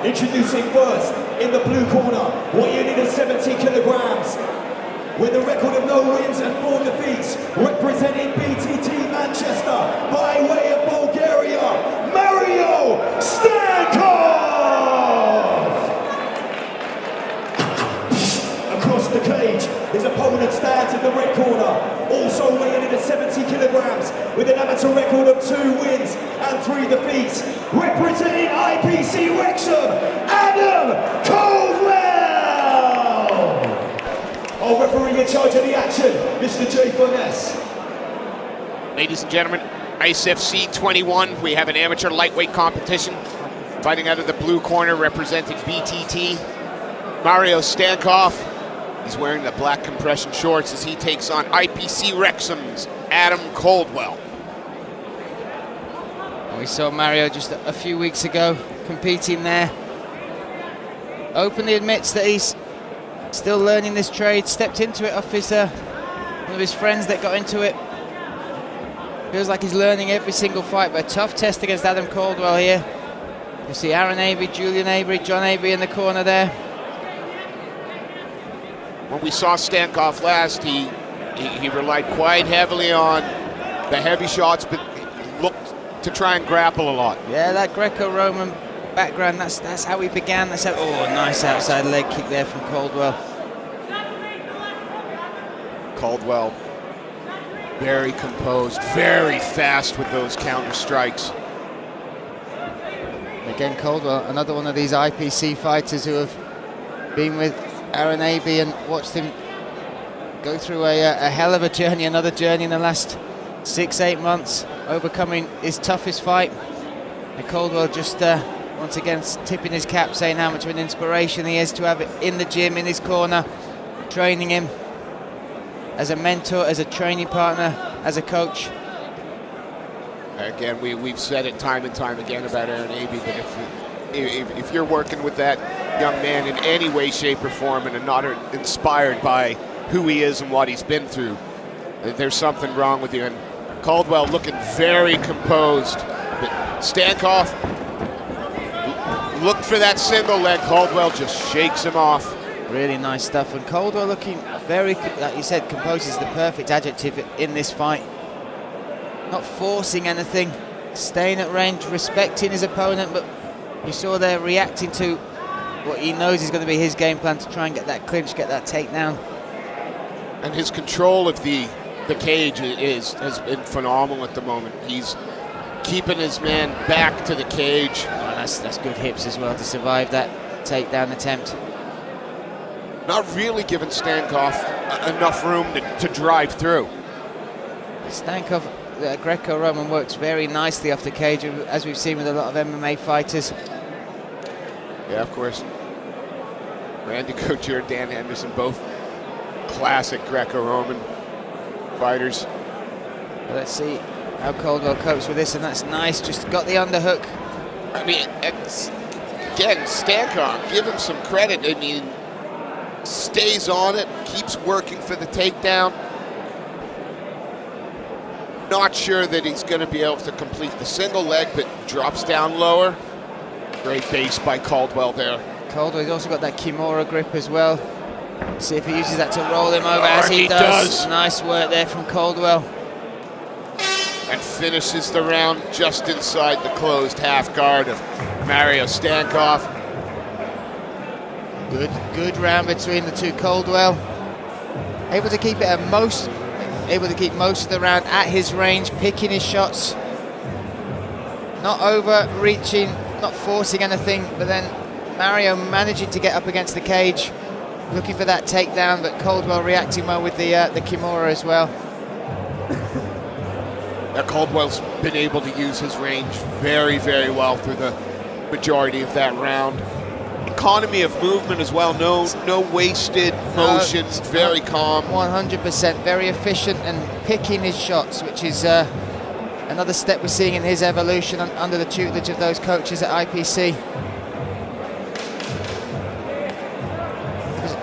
Introducing first, in the blue corner, what you need is 70 kilograms. With a record of no wins and 4 defeats, representing BTT Manchester by way of Bulgaria, Mario Stankov! Across the cage, his opponent stands in the red corner, also weighing in at 70 kilograms, with an amateur record of 2 wins and 3 defeats, representing IPC Wrexham, Adam Caldwell! Our referee in charge of the action, Mr. J. Furness. Ladies and gentlemen, ICFC 21, we have an amateur lightweight competition. Fighting out of the blue corner, representing BTT, Mario Stankov. He's wearing the black compression shorts as he takes on IPC Wrexham's Adam Caldwell. We saw Mario just a few weeks ago competing there. Openly admits that he's still learning this trade, stepped into it off his one of his friends that got into it. Feels like he's learning every single fight, but a tough test against Adam Caldwell here. You see Aaron Avery, Julian Avery, John Avery in the corner there. When we saw Stankov last, he relied quite heavily on the heavy shots, but looked to try and grapple a lot. Yeah, that Greco-Roman background, that's how he began. That's how, oh, nice outside leg kick there from Caldwell. Caldwell, very composed, very fast with those counter strikes. Again, Caldwell, another one of these IPC fighters who have been with Aaron Abbey and watched him go through a hell of a journey, another journey in the last 6-8 months, overcoming his toughest fight. And Caldwell just once again tipping his cap, saying how much of an inspiration he is to have it in the gym, in his corner, training him as a mentor, as a training partner, as a coach. Again, we've said it time and time again about Aaron Abbey, that if you're working with that young man in any way, shape, or form and are not inspired by who he is and what he's been through, there's something wrong with you. And Caldwell looking very composed. But Stankov looked for that single leg. Caldwell just shakes him off. Really nice stuff. And Caldwell looking very, like you said, composed is the perfect adjective in this fight. Not forcing anything, staying at range, respecting his opponent, but you saw there reacting to what he knows is going to be his game plan to try and get that clinch, get that takedown. And his control of the cage has been phenomenal at the moment. He's keeping his man back to the cage. Oh, that's good hips as well to survive that takedown attempt. Not really giving Stankov enough room to drive through. Stankov, Greco-Roman, works very nicely off the cage, as we've seen with a lot of MMA fighters. Yeah, of course. Randy Couture, Dan Henderson, both classic Greco-Roman fighters. Well, let's see how Caldwell copes with this, and that's nice. Just got the underhook. I mean, again, Stankov, give him some credit. I mean, stays on it, keeps working for the takedown. Not sure that he's going to be able to complete the single leg, but drops down lower. Great base by Caldwell there. Caldwell's also got that Kimura grip as well. See if he uses that to roll him over, as he does. Nice work there from Caldwell. And finishes the round just inside the closed half guard of Mario Stankov. Good round between the two. Caldwell able to keep it able to keep most of the round at his range, picking his shots, not overreaching, not forcing anything, but then Mario managing to get up against the cage, looking for that takedown, but Caldwell reacting well with the Kimura as well. Now Caldwell's been able to use his range very, very well through the majority of that round. Economy of movement as well, no wasted motions, very calm. 100%, very efficient and picking his shots, which is another step we're seeing in his evolution under the tutelage of those coaches at IPC.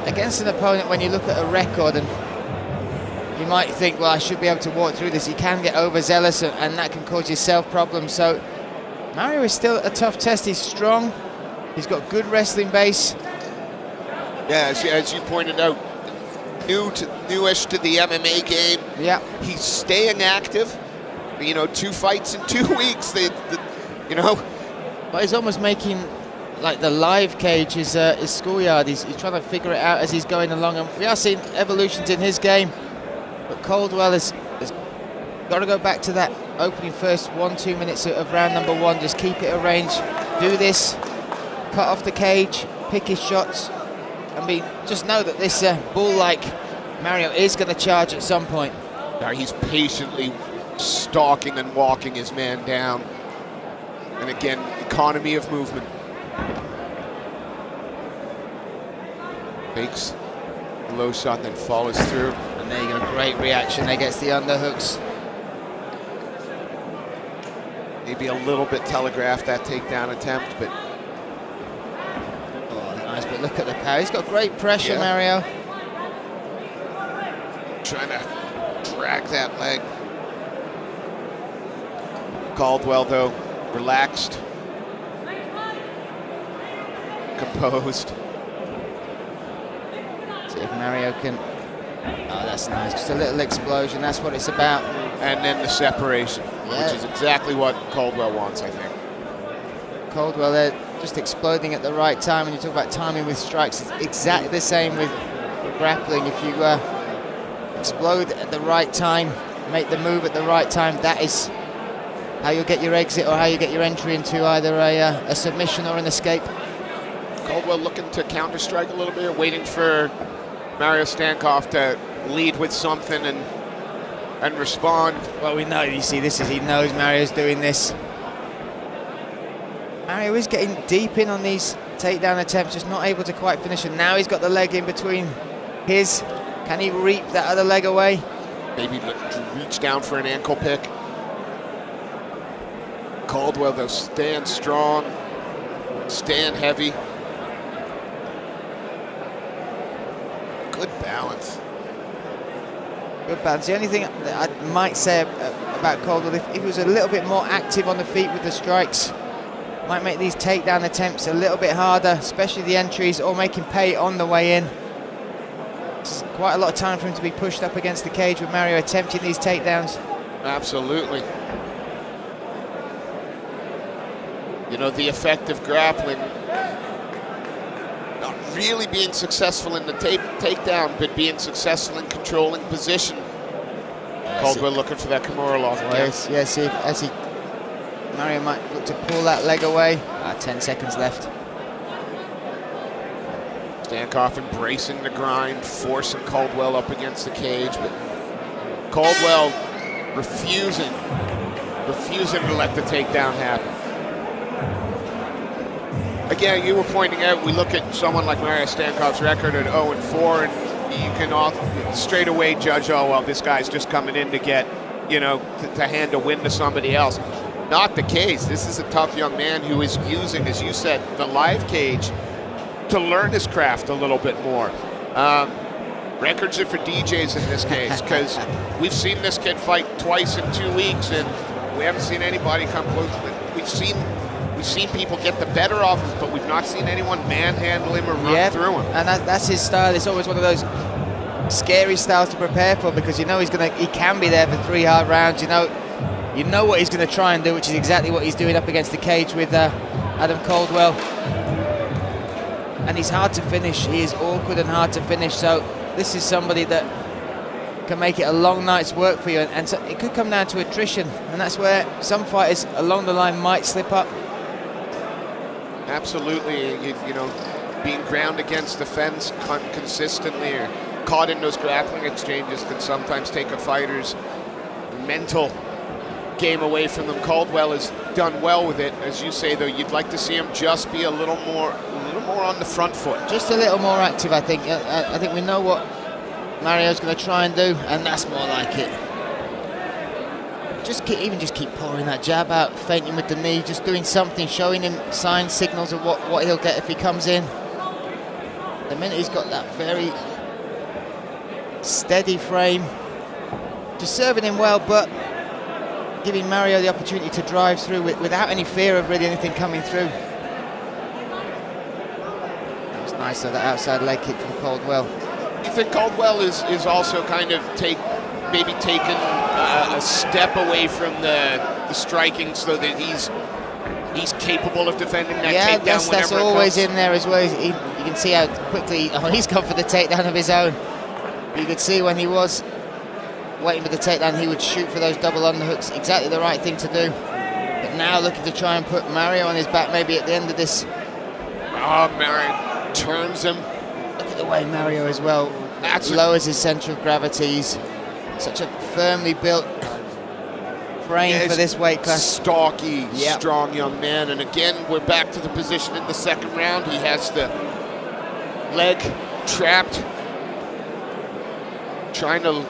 Against an opponent, when you look at a record, and you might think, well, I should be able to walk through this, you can get overzealous and that can cause yourself problems. So Mario is still a tough test. He's strong, He's got good wrestling base. Yeah, as you pointed out, newish to the MMA game. Yeah. He's staying active. 2 fights in 2 weeks. But he's almost making like the live cage his schoolyard. He's trying to figure it out as he's going along, and we are seeing evolutions in his game. But Caldwell has got to go back to that opening first 1-2 minutes of round number 1. Just keep it arranged, do this, cut off the cage, pick his shots. Just know that this bull-like Mario is going to charge at some point. Now he's patiently stalking and walking his man down. And again, economy of movement. Fakes the low shot, then follows through. And there you go, great reaction. There gets the underhooks. Maybe a little bit telegraphed that takedown attempt, but nice. But look at the power. He's got great pressure, Yeah. Mario. trying to drag that leg. Caldwell, though, relaxed, composed. See if Mario can. Oh, that's nice. Just a little explosion. That's what it's about. And then the separation, Yeah. which is exactly what Caldwell wants, I think. Caldwell there just exploding at the right time. When you talk about timing with strikes, it's exactly the same with grappling. If you explode at the right time, make the move at the right time, that is how you'll get your exit or how you get your entry into either a submission or an escape. Caldwell looking to counter-strike a little bit, waiting for Mario Stankov to lead with something and respond. Well, we know, you see, he knows Mario's doing this. Mario is getting deep in on these takedown attempts, just not able to quite finish. And now he's got the leg in between his. Can he reap that other leg away? Maybe reach down for an ankle pick. Caldwell, though, stand strong, stand heavy. Good balance. Good balance. The only thing that I might say about Caldwell, if he was a little bit more active on the feet with the strikes, might make these takedown attempts a little bit harder, especially the entries, or make him pay on the way in. It's quite a lot of time for him to be pushed up against the cage with Mario attempting these takedowns. Absolutely. You know, the effect of grappling, not really being successful in the takedown, but being successful in controlling position. Caldwell looking for that Kimura lock. Yes, see, Mario might look to pull that leg away. 10 seconds left. Stankov embracing the grind, forcing Caldwell up against the cage, but Caldwell refusing to let the takedown happen. Again, you were pointing out, we look at someone like Mario Stankov's record at 0-4, and you can straight away judge, oh, well, this guy's just coming in to get, to hand a win to somebody else. Not the case. This is a tough young man who is using, as you said, the live cage to learn his craft a little bit more. Records are for DJs in this case, because we've seen this kid fight twice in 2 weeks, and we haven't seen anybody come close. We've seen people get the better of him, but we've not seen anyone manhandle him or run through him. And that's his style. It's always one of those scary styles to prepare for, because he can be there for 3 hard rounds. You know what he's going to try and do, which is exactly what he's doing up against the cage with Adam Caldwell. And he's hard to finish. He is awkward and hard to finish. So this is somebody that can make it a long night's work for you. And so it could come down to attrition. And that's where some fighters along the line might slip up. Absolutely. Being ground against the fence consistently or caught in those grappling exchanges can sometimes take a fighter's mental game away from them. Caldwell has done well with it. As you say, though, you'd like to see him just be a little more on the front foot. Just a little more active, I think. I think we know what Mario's going to try and do, and that's more like it. Just keep pouring that jab out, feinting with the knee, just doing something, showing him signs, signals of what he'll get if he comes in. The minute he's got that very steady frame, just serving him well, but giving Mario the opportunity to drive through without any fear of really anything coming through. Nice, so the outside leg kick from Caldwell. You think Caldwell is also kind of maybe taken a step away from the striking so that he's capable of defending that takedown that's whenever it always comes? in there as well. You can see how quickly he's gone for the takedown of his own. You could see when he was waiting for the takedown, he would shoot for those double underhooks. Exactly the right thing to do. But now looking to try and put Mario on his back maybe at the end of this. Oh, Mario turns him. Look at the way Mario as well lowers his centre of gravity. He's such a firmly built frame for this weight class. Stocky, strong young man. And again, we're back to the position in the second round. He has the leg trapped, trying to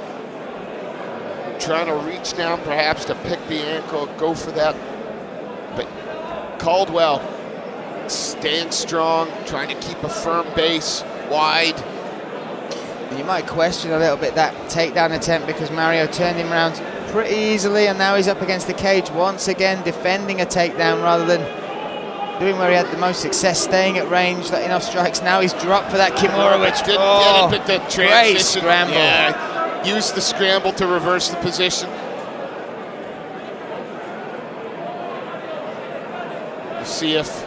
reach down perhaps to pick the ankle, go for that. But Caldwell staying strong, trying to keep a firm base, wide. You might question a little bit that takedown attempt because Mario turned him around pretty easily, and now he's up against the cage once again, defending a takedown rather than doing where he had the most success, staying at range, letting off strikes. Now he's dropped for that Kimura, which didn't get it, but the transition. Great scramble. Yeah, used the scramble to reverse the position. We'll see if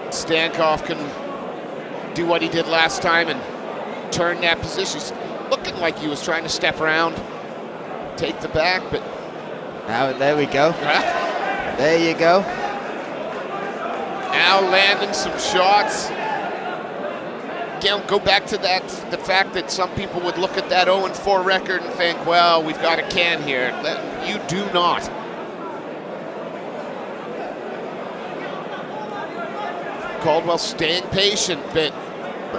Stankov can do what he did last time and turn that position. He's looking like he was trying to step around, take the back, but now there we go. There you go. Now landing some shots. Again, go back to the fact that some people would look at that 0-4 record and think, well, we've got a can here. You do not. Caldwell staying patient, but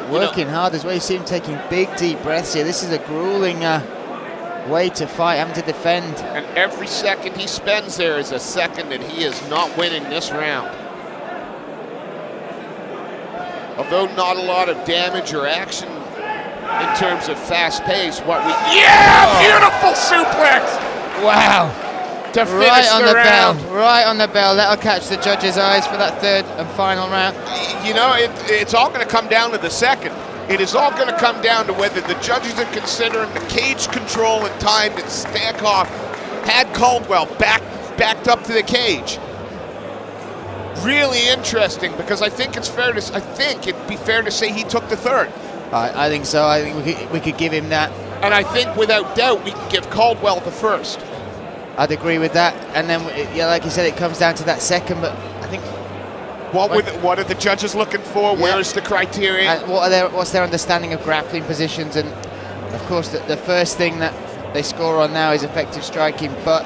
working hard as well. You see him taking big, deep breaths here. This is a grueling way to fight, having to defend. And every second he spends there is a second that he is not winning this round. Although not a lot of damage or action in terms of fast pace, beautiful suplex! Wow. To finish the round. Right on the bell. That'll catch the judges' eyes for that third and final round. You know, it's all going to come down to the second. It is all going to come down to whether the judges are considering the cage control and time that Stankov had Caldwell backed up to the cage. Really interesting, because I think it'd be fair to say he took the third. I think so. I think we could give him that. And I think without doubt we can give Caldwell the first. I'd agree with that. And then, like you said, it comes down to that second. But I think what are the judges looking for? Yeah. Where is the criteria? And what's their understanding of grappling positions? And of course, the first thing that they score on now is effective striking. But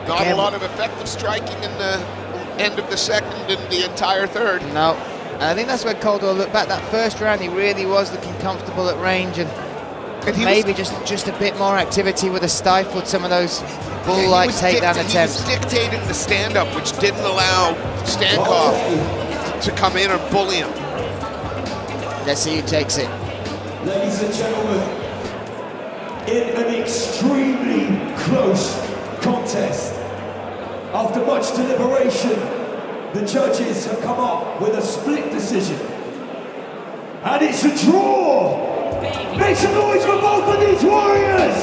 not again, a lot of effective striking in the end of the second and the entire third. No, and I think that's where Caldwell looked back. That first round, he really was looking comfortable at range, and maybe just a bit more activity would have stifled some of those bull-like takedown attempts. He was dictating the stand-up, which didn't allow Stankov to come in or bully him. Let's see who takes it. Ladies and gentlemen, in an extremely close contest, after much deliberation, the judges have come up with a split decision. And it's a draw! Make some noise for both of these warriors!